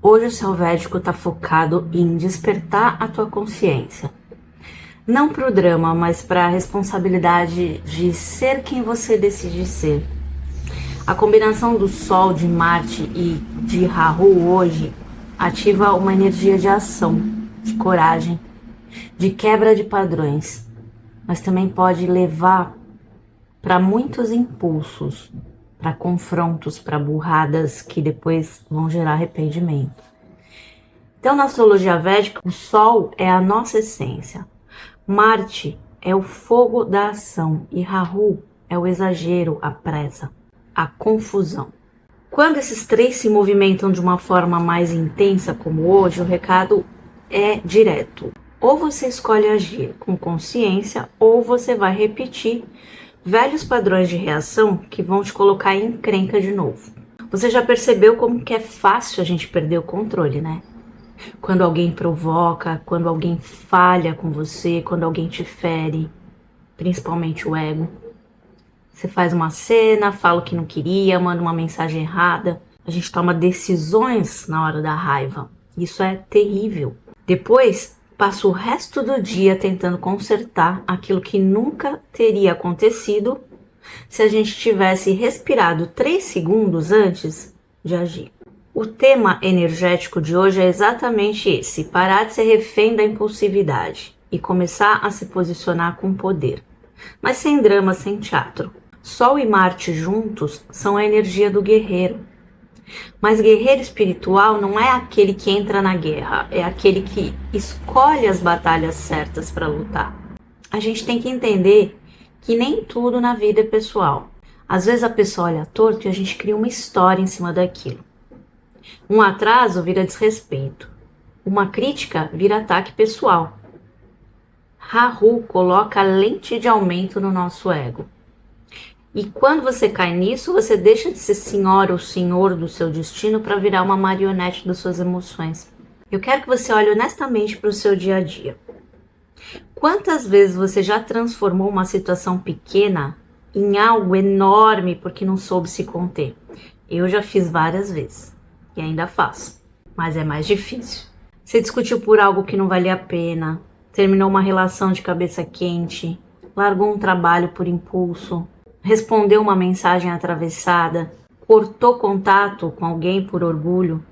Hoje o seu védico está focado em despertar a tua consciência. Não para o drama, mas para a responsabilidade de ser quem você decide ser. A combinação do Sol, de Marte e de Rahu hoje ativa uma energia de ação, de coragem, de quebra de padrões, mas também pode levar para muitos impulsos, para confrontos, para burradas que depois vão gerar arrependimento. Então, na astrologia védica, o Sol é a nossa essência, Marte é o fogo da ação e Rahu é o exagero, a pressa, a confusão. Quando esses três se movimentam de uma forma mais intensa, como hoje, o recado é direto. Ou você escolhe agir com consciência, ou você vai repetir velhos padrões de reação que vão te colocar em encrenca de novo. Você já percebeu como que é fácil a gente perder o controle, né? Quando alguém provoca, quando alguém falha com você, quando alguém te fere, principalmente o ego. Você faz uma cena, fala o que não queria, manda uma mensagem errada. A gente toma decisões na hora da raiva. Isso é terrível. Depois, passa o resto do dia tentando consertar aquilo que nunca teria acontecido se a gente tivesse respirado 3 segundos antes de agir. O tema energético de hoje é exatamente esse: parar de ser refém da impulsividade e começar a se posicionar com poder. Mas sem drama, sem teatro. Sol e Marte juntos são a energia do guerreiro. Mas guerreiro espiritual não é aquele que entra na guerra, é aquele que escolhe as batalhas certas para lutar. A gente tem que entender que nem tudo na vida é pessoal. Às vezes a pessoa olha torto e a gente cria uma história em cima daquilo. Um atraso vira desrespeito. Uma crítica vira ataque pessoal. Rahu coloca lente de aumento no nosso ego. E quando você cai nisso, você deixa de ser senhora ou senhor do seu destino para virar uma marionete das suas emoções. Eu quero que você olhe honestamente para o seu dia a dia. Quantas vezes você já transformou uma situação pequena em algo enorme porque não soube se conter? Eu já fiz várias vezes. E ainda faço, mas é mais difícil. Você discutiu por algo que não valia a pena, terminou uma relação de cabeça quente, largou um trabalho por impulso, respondeu uma mensagem atravessada, cortou contato com alguém por orgulho.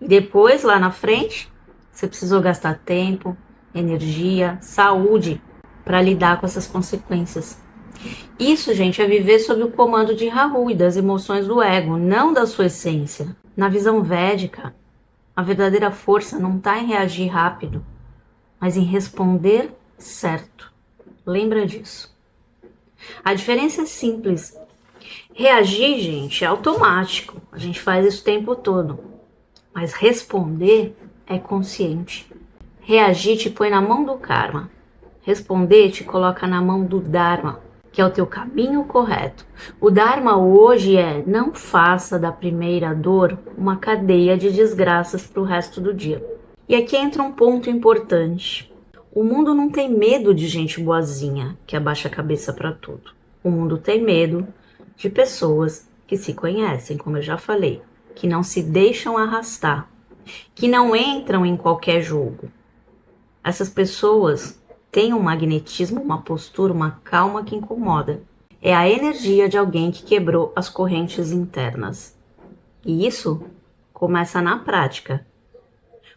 E depois, lá na frente, você precisou gastar tempo, energia, saúde para lidar com essas consequências. Isso, gente, é viver sob o comando de Rahu e das emoções do ego, não da sua essência. Na visão védica, a verdadeira força não está em reagir rápido, mas em responder certo. Lembra disso. A diferença é simples. Reagir, gente, é automático. A gente faz isso o tempo todo. Mas responder é consciente. Reagir te põe na mão do karma. Responder te coloca na mão do dharma, que é o teu caminho correto. O Dharma hoje é: não faça da primeira dor uma cadeia de desgraças para o resto do dia. E aqui entra um ponto importante. O mundo não tem medo de gente boazinha que abaixa a cabeça para tudo. O mundo tem medo de pessoas que se conhecem, como eu já falei, que não se deixam arrastar, que não entram em qualquer jogo. Essas pessoas tem um magnetismo, uma postura, uma calma que incomoda. É a energia de alguém que quebrou as correntes internas. E isso começa na prática,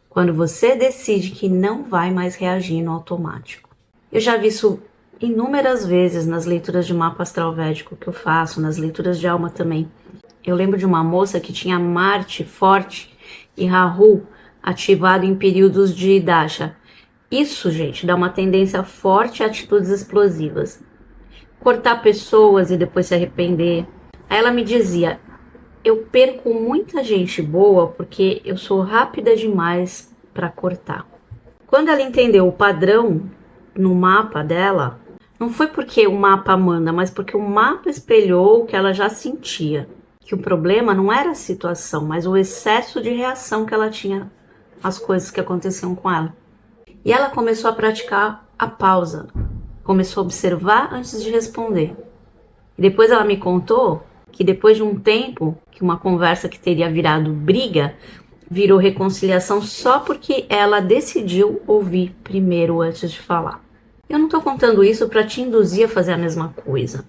quando você decide que não vai mais reagir no automático. Eu já vi isso inúmeras vezes nas leituras de mapa astral védico que eu faço, nas leituras de alma também. Eu lembro de uma moça que tinha Marte forte e Rahu ativado em períodos de Dasha. Isso, gente, dá uma tendência forte a atitudes explosivas. Cortar pessoas e depois se arrepender. Aí ela me dizia: eu perco muita gente boa porque eu sou rápida demais para cortar. Quando ela entendeu o padrão no mapa dela, não foi porque o mapa manda, mas porque o mapa espelhou o que ela já sentia. Que o problema não era a situação, mas o excesso de reação que ela tinha às coisas que aconteciam com ela. E ela começou a praticar a pausa, começou a observar antes de responder. E depois ela me contou que depois de um tempo, que uma conversa que teria virado briga, virou reconciliação só porque ela decidiu ouvir primeiro antes de falar. Eu não estou contando isso para te induzir a fazer a mesma coisa.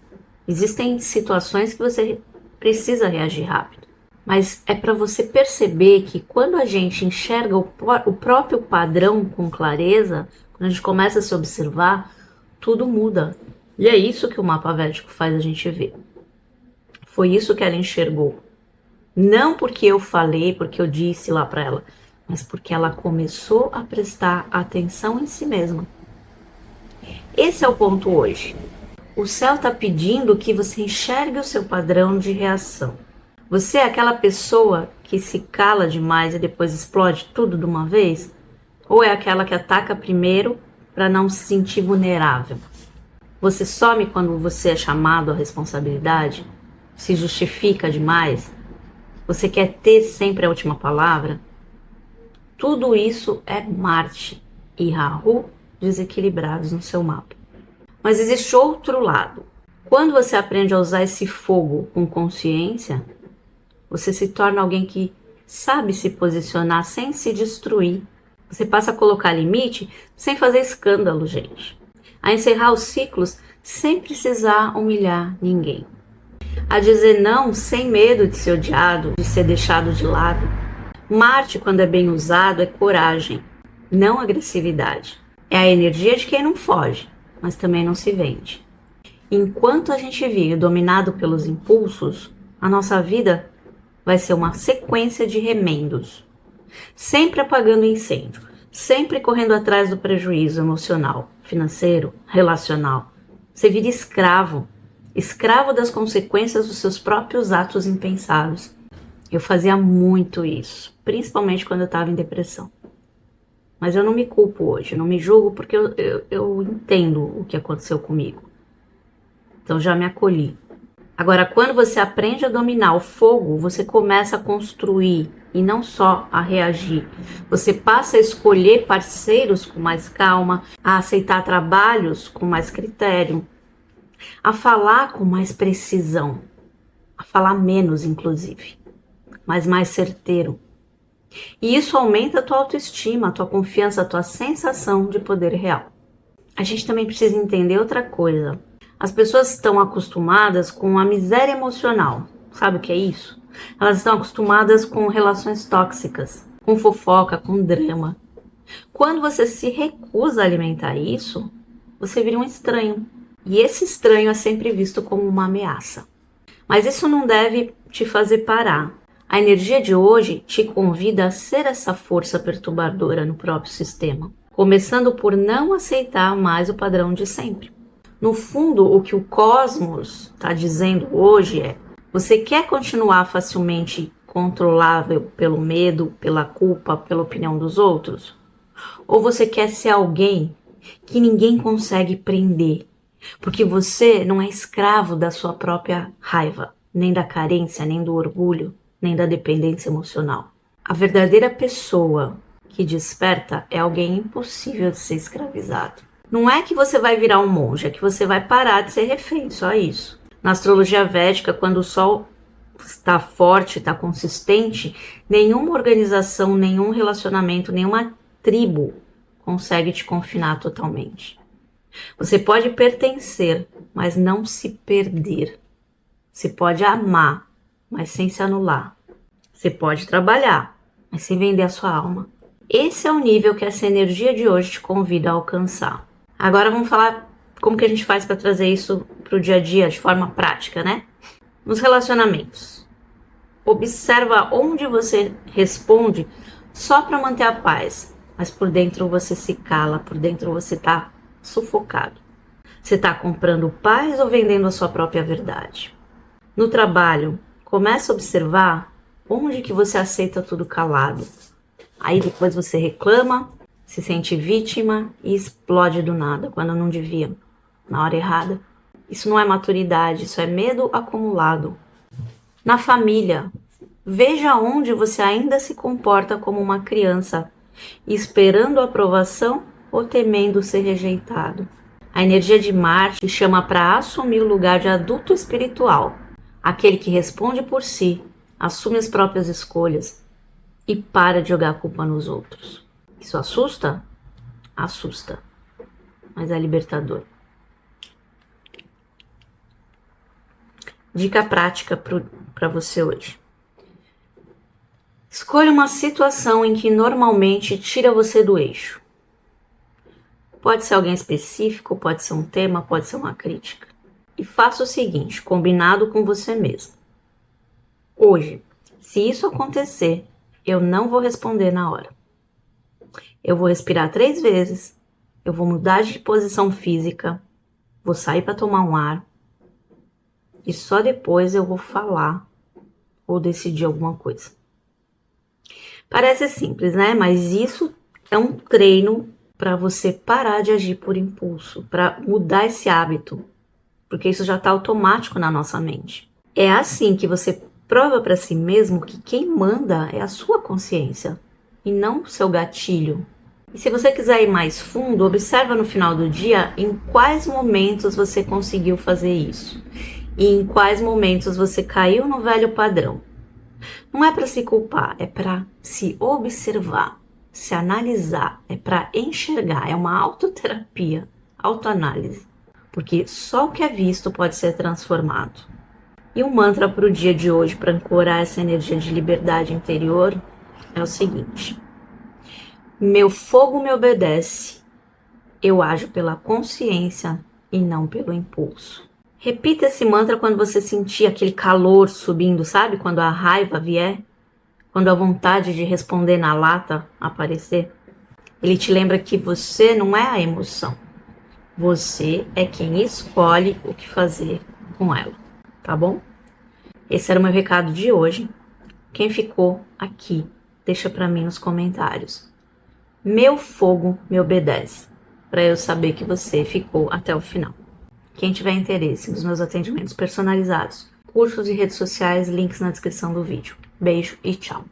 Existem situações que você precisa reagir rápido. Mas é para você perceber que quando a gente enxerga o próprio padrão com clareza, quando a gente começa a se observar, tudo muda. E é isso que o mapa védico faz a gente ver. Foi isso que ela enxergou. Não porque eu falei, porque eu disse lá para ela, mas porque ela começou a prestar atenção em si mesma. Esse é o ponto hoje. O céu está pedindo que você enxergue o seu padrão de reação. Você é aquela pessoa que se cala demais e depois explode tudo de uma vez? Ou é aquela que ataca primeiro para não se sentir vulnerável? Você some quando você é chamado à responsabilidade? Se justifica demais? Você quer ter sempre a última palavra? Tudo isso é Marte e Rahu desequilibrados no seu mapa. Mas existe outro lado. Quando você aprende a usar esse fogo com consciência, você se torna alguém que sabe se posicionar sem se destruir. Você passa a colocar limite sem fazer escândalo, gente. A encerrar os ciclos sem precisar humilhar ninguém. A dizer não sem medo de ser odiado, de ser deixado de lado. Marte, quando é bem usado, é coragem, não agressividade. É a energia de quem não foge, mas também não se vende. Enquanto a gente vive dominado pelos impulsos, a nossa vida vai ser uma sequência de remendos. Sempre apagando incêndio, sempre correndo atrás do prejuízo emocional, financeiro, relacional. Você vira escravo, escravo das consequências dos seus próprios atos impensados. Eu fazia muito isso, principalmente quando eu estava em depressão. Mas eu não me culpo hoje, não me julgo porque eu entendo o que aconteceu comigo. Então já me acolhi. Agora, quando você aprende a dominar o fogo, você começa a construir e não só a reagir. Você passa a escolher parceiros com mais calma, a aceitar trabalhos com mais critério, a falar com mais precisão, a falar menos, inclusive, mas mais certeiro. E isso aumenta a tua autoestima, a tua confiança, a tua sensação de poder real. A gente também precisa entender outra coisa. As pessoas estão acostumadas com a miséria emocional. Sabe o que é isso? Elas estão acostumadas com relações tóxicas, com fofoca, com drama. Quando você se recusa a alimentar isso, você vira um estranho. E esse estranho é sempre visto como uma ameaça. Mas isso não deve te fazer parar. A energia de hoje te convida a ser essa força perturbadora no próprio sistema, começando por não aceitar mais o padrão de sempre. No fundo, o que o cosmos está dizendo hoje é: você quer continuar facilmente controlável pelo medo, pela culpa, pela opinião dos outros? Ou você quer ser alguém que ninguém consegue prender, porque você não é escravo da sua própria raiva, nem da carência, nem do orgulho, nem da dependência emocional? A verdadeira pessoa que desperta é alguém impossível de ser escravizado. Não é que você vai virar um monge, é que você vai parar de ser refém, só isso. Na astrologia védica, quando o sol está forte, está consistente, nenhuma organização, nenhum relacionamento, nenhuma tribo consegue te confinar totalmente. Você pode pertencer, mas não se perder. Você pode amar, mas sem se anular. Você pode trabalhar, mas sem vender a sua alma. Esse é o nível que essa energia de hoje te convida a alcançar. Agora vamos falar como que a gente faz para trazer isso para o dia a dia de forma prática, né? Nos relacionamentos. Observa onde você responde só para manter a paz, mas por dentro você se cala, por dentro você está sufocado. Você está comprando paz ou vendendo a sua própria verdade? No trabalho, comece a observar onde que você aceita tudo calado. Aí depois você reclama, se sente vítima e explode do nada, quando não devia, na hora errada. Isso não é maturidade, isso é medo acumulado. Na família, veja onde você ainda se comporta como uma criança, esperando aprovação ou temendo ser rejeitado. A energia de Marte chama para assumir o lugar de adulto espiritual, aquele que responde por si, assume as próprias escolhas e para de jogar a culpa nos outros. Isso assusta? Assusta, mas é libertador. Dica prática para você hoje. Escolha uma situação em que normalmente tira você do eixo. Pode ser alguém específico, pode ser um tema, pode ser uma crítica. E faça o seguinte, combinado com você mesmo. Hoje, se isso acontecer, eu não vou responder na hora. Eu vou respirar 3 vezes, eu vou mudar de posição física, vou sair para tomar um ar e só depois eu vou falar ou decidir alguma coisa. Parece simples, né? Mas isso é um treino para você parar de agir por impulso, para mudar esse hábito, porque isso já está automático na nossa mente. É assim que você prova para si mesmo que quem manda é a sua consciência e não o seu gatilho. E se você quiser ir mais fundo, observa no final do dia em quais momentos você conseguiu fazer isso e em quais momentos você caiu no velho padrão. Não é para se culpar, é para se observar, se analisar, é para enxergar, é uma autoterapia, autoanálise, porque só o que é visto pode ser transformado. E um mantra para o dia de hoje, para ancorar essa energia de liberdade interior, é o seguinte: meu fogo me obedece, eu ajo pela consciência e não pelo impulso. Repita esse mantra quando você sentir aquele calor subindo, sabe? Quando a raiva vier, quando a vontade de responder na lata aparecer. Ele te lembra que você não é a emoção. Você é quem escolhe o que fazer com ela, tá bom? Esse era o meu recado de hoje. Quem ficou aqui, deixa pra mim nos comentários. Meu fogo me obedece, para eu saber que você ficou até o final. Quem tiver interesse nos meus atendimentos personalizados, cursos e redes sociais, links na descrição do vídeo. Beijo e tchau!